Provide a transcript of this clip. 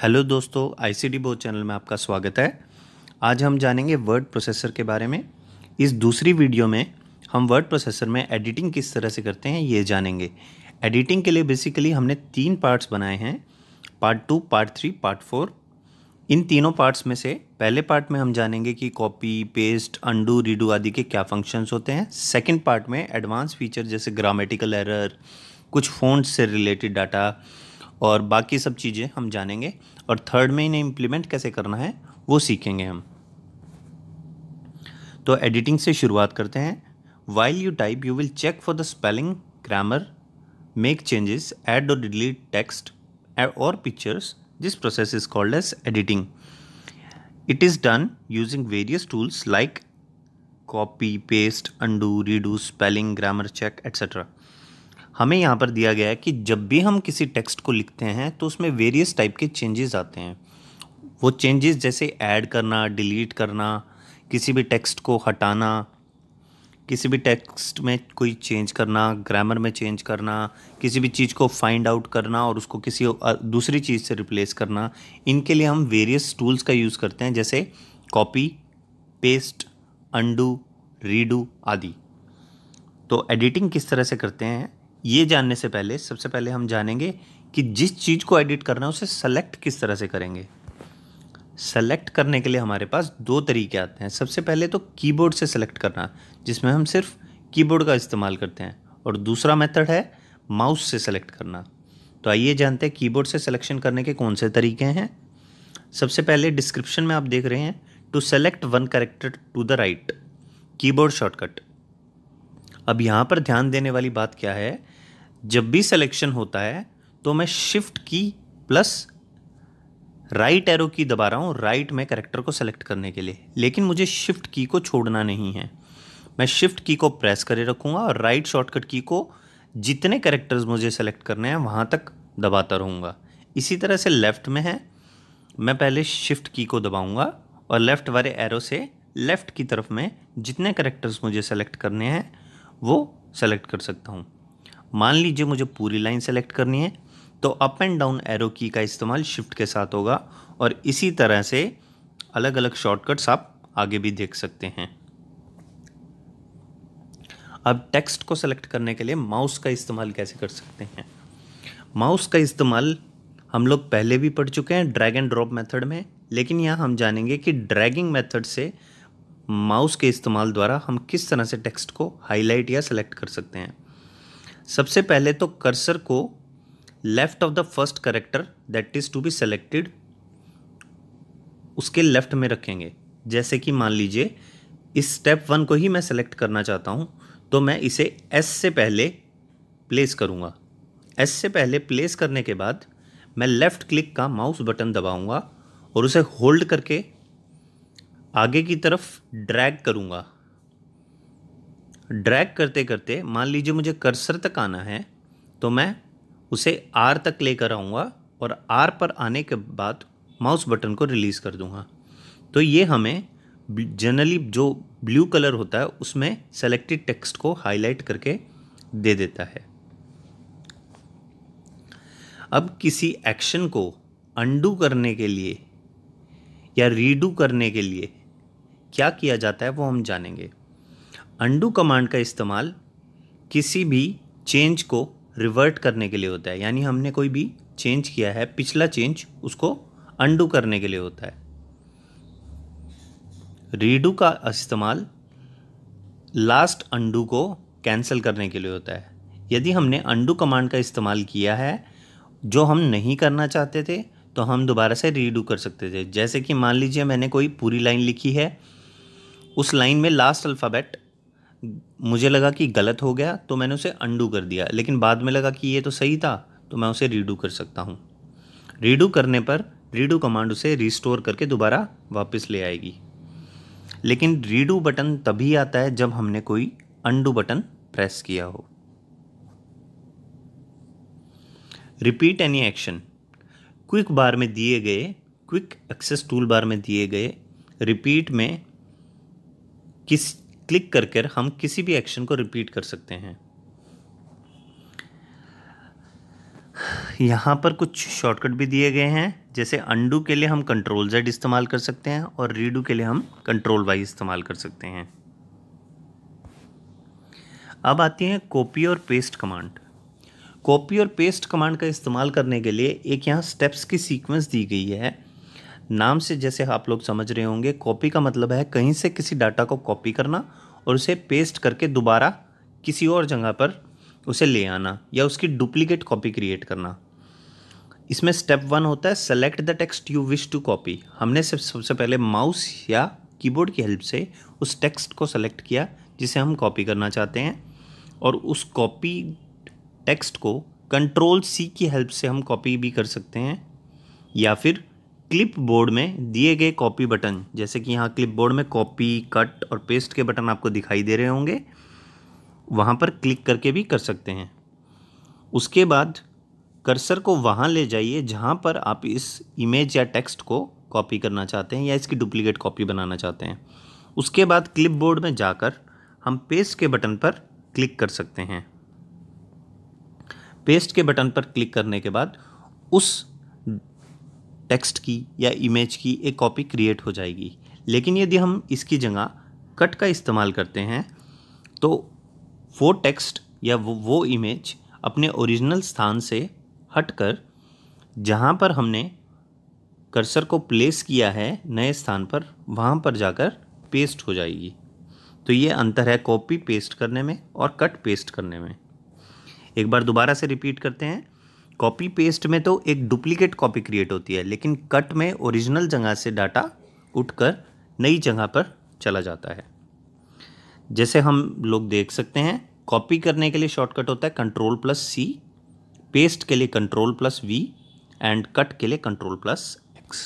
Hello दोस्तों, ICT बोध channel में आपका स्वागत है। आज हम जानेंगे वर्ड प्रोसेसर के बारे में। इस दूसरी वीडियो में हम वर्ड प्रोसेसर में एडिटिंग किस तरह से करते हैं ये जानेंगे। एडिटिंग के लिए बेसिकली हमने 3 पार्ट्स बनाए हैं, पार्ट 2, पार्ट 3, पार्ट 4। इन तीनों पार्ट्स में से पहले पार्ट में हम जानेंगे कि कॉपी, पेस्ट, अंडू, रीडू आदि के क्या फंक्शंस होते हैं। सेकेंड पार्ट में एडवांस फीचर जैसे ग्रामेटिकल एरर, कुछ फ़ॉन्ट्स से रिलेटेड डाटा और बाकी सब चीज़ें हम जानेंगे। और थर्ड में इन्हें इम्प्लीमेंट कैसे करना है वो सीखेंगे हम। तो एडिटिंग से शुरुआत करते हैं। While you type you will check for the spelling, grammar, make changes, add और डिलीट टेक्स्ट और pictures. This process is called as editing. It is done using various tools like copy, paste, undo, redo, spelling, grammar check, etc. हमें यहाँ पर दिया गया है कि जब भी हम किसी टेक्स्ट को लिखते हैं तो उसमें वेरियस टाइप के चेंजेस आते हैं। वो चेंजेस जैसे ऐड करना, डिलीट करना, किसी भी टेक्स्ट को हटाना, किसी भी टेक्स्ट में कोई चेंज करना, ग्रामर में चेंज करना, किसी भी चीज़ को फाइंड आउट करना और उसको किसी दूसरी चीज़ से रिप्लेस करना। इनके लिए हम वेरियस टूल्स का यूज़ करते हैं जैसे कॉपी, पेस्ट, अंडू, रीडू आदि। तो एडिटिंग किस तरह से करते हैं ये जानने से पहले सबसे पहले हम जानेंगे कि जिस चीज़ को एडिट करना है उसे सेलेक्ट किस तरह से करेंगे। सेलेक्ट करने के लिए हमारे पास 2 तरीके आते हैं। सबसे पहले तो कीबोर्ड से सेलेक्ट करना, जिसमें हम सिर्फ कीबोर्ड का इस्तेमाल करते हैं, और दूसरा मेथड है माउस से सेलेक्ट करना। तो आइए जानते हैं कीबोर्ड से सिलेक्शन करने के कौन से तरीके हैं। सबसे पहले डिस्क्रिप्शन में आप देख रहे हैं to select one character to the right, keyboard shortcut. अब यहाँ पर ध्यान देने वाली बात क्या है, जब भी सिलेक्शन होता है तो मैं शिफ्ट की प्लस राइट एरो की दबा रहा हूँ राइट में कैरेक्टर को सेलेक्ट करने के लिए, लेकिन मुझे शिफ्ट की को छोड़ना नहीं है। मैं शिफ्ट की को प्रेस करे रखूँगा और राइट शॉर्टकट की को जितने कैरेक्टर्स मुझे सेलेक्ट करने हैं वहाँ तक दबाता रहूँगा। इसी तरह से लेफ़्ट में है, मैं पहले शिफ्ट की को दबाऊँगा और लेफ़्ट वाले एरो से लेफ़्ट की तरफ में जितने कैरेक्टर्स मुझे सेलेक्ट करने हैं वो सेलेक्ट कर सकता हूँ। मान लीजिए मुझे पूरी लाइन सेलेक्ट करनी है तो अप एंड डाउन एरो की का इस्तेमाल शिफ्ट के साथ होगा, और इसी तरह से अलग अलग शॉर्टकट्स आप आगे भी देख सकते हैं। अब टेक्स्ट को सेलेक्ट करने के लिए माउस का इस्तेमाल कैसे कर सकते हैं। माउस का इस्तेमाल हम लोग पहले भी पढ़ चुके हैं ड्रैग एंड ड्रॉप मेथड में, लेकिन यहाँ हम जानेंगे कि ड्रैगिंग मेथड से माउस के इस्तेमाल द्वारा हम किस तरह से टेक्स्ट को हाईलाइट या सेलेक्ट कर सकते हैं। सबसे पहले तो कर्सर को left of the first character that is to be selected उसके लेफ्ट में रखेंगे। जैसे कि मान लीजिए इस स्टेप 1 को ही मैं सेलेक्ट करना चाहता हूं तो मैं इसे एस से पहले प्लेस करूंगा। एस से पहले प्लेस करने के बाद मैं लेफ्ट क्लिक का माउस बटन दबाऊंगा और उसे होल्ड करके आगे की तरफ ड्रैग करूंगा। ड्रैग करते करते मान लीजिए मुझे कर्सर तक आना है तो मैं उसे आर तक लेकर आऊँगा और आर पर आने के बाद माउस बटन को रिलीज़ कर दूँगा। तो ये हमें जनरली जो ब्लू कलर होता है उसमें सेलेक्टेड टेक्स्ट को हाईलाइट करके दे देता है। अब किसी एक्शन को अंडू करने के लिए या रीडू करने के लिए क्या किया जाता है वो हम जानेंगे। अंडू कमांड का इस्तेमाल किसी भी चेंज को रिवर्ट करने के लिए होता है, यानी हमने कोई भी चेंज किया है पिछला चेंज उसको अंडू करने के लिए होता है। रीडू का इस्तेमाल लास्ट अंडू को कैंसिल करने के लिए होता है। यदि हमने अंडू कमांड का इस्तेमाल किया है जो हम नहीं करना चाहते थे तो हम दोबारा से रीडू कर सकते थे। जैसे कि मान लीजिए मैंने कोई पूरी लाइन लिखी है, उस लाइन में लास्ट अल्फ़ाबेट मुझे लगा कि गलत हो गया तो मैंने उसे अंडू कर दिया, लेकिन बाद में लगा कि ये तो सही था तो मैं उसे रीडू कर सकता हूँ। रीडू करने पर रीडू कमांड उसे रिस्टोर करके दोबारा वापस ले आएगी। लेकिन रीडू बटन तभी आता है जब हमने कोई अंडू बटन प्रेस किया हो। रिपीट एनी एक्शन, क्विक बार में दिए गए, क्विक एक्सेस टूल बार में दिए गए रिपीट में क्लिक करके हम किसी भी एक्शन को रिपीट कर सकते हैं। यहाँ पर कुछ शॉर्टकट भी दिए गए हैं, जैसे अंडू के लिए हम Ctrl+Z इस्तेमाल कर सकते हैं और रीडू के लिए हम Ctrl+Y इस्तेमाल कर सकते हैं। अब आती हैं कॉपी और पेस्ट कमांड। कॉपी और पेस्ट कमांड का इस्तेमाल करने के लिए एक यहाँ स्टेप्स की सीक्वेंस दी गई है। नाम से जैसे आप लोग समझ रहे होंगे, कॉपी का मतलब है कहीं से किसी डाटा को कॉपी करना और उसे पेस्ट करके दोबारा किसी और जगह पर उसे ले आना या उसकी डुप्लीकेट कॉपी क्रिएट करना। इसमें स्टेप 1 होता है select the text you wish to copy. हमने सबसे पहले माउस या कीबोर्ड की हेल्प से उस टेक्स्ट को सेलेक्ट किया जिसे हम कॉपी करना चाहते हैं, और उस कॉपी टेक्स्ट को Ctrl+C की हेल्प से हम कॉपी भी कर सकते हैं, या फिर क्लिप बोर्ड में दिए गए कॉपी बटन, जैसे कि यहाँ क्लिप बोर्ड में कॉपी, कट और पेस्ट के बटन आपको दिखाई दे रहे होंगे, वहाँ पर क्लिक करके भी कर सकते हैं। उसके बाद कर्सर को वहाँ ले जाइए जहाँ पर आप इस इमेज या टेक्स्ट को कॉपी करना चाहते हैं या इसकी डुप्लीकेट कॉपी बनाना चाहते हैं। उसके बाद क्लिप बोर्ड में जाकर हम पेस्ट के बटन पर क्लिक कर सकते हैं। पेस्ट के बटन पर क्लिक करने के बाद उस टेक्स्ट की या इमेज की एक कॉपी क्रिएट हो जाएगी। लेकिन यदि हम इसकी जगह कट का इस्तेमाल करते हैं तो वो टेक्स्ट या वो इमेज अपने ओरिजिनल स्थान से हटकर जहाँ पर हमने कर्सर को प्लेस किया है नए स्थान पर, वहाँ पर जाकर पेस्ट हो जाएगी। तो ये अंतर है कॉपी पेस्ट करने में और कट पेस्ट करने में। एक बार दोबारा से रिपीट करते हैं। कॉपी पेस्ट में तो एक डुप्लीकेट कॉपी क्रिएट होती है, लेकिन कट में ओरिजिनल जगह से डाटा उठकर नई जगह पर चला जाता है। जैसे हम लोग देख सकते हैं, कॉपी करने के लिए शॉर्टकट होता है Ctrl+C, पेस्ट के लिए Ctrl+V एंड कट के लिए Ctrl+X।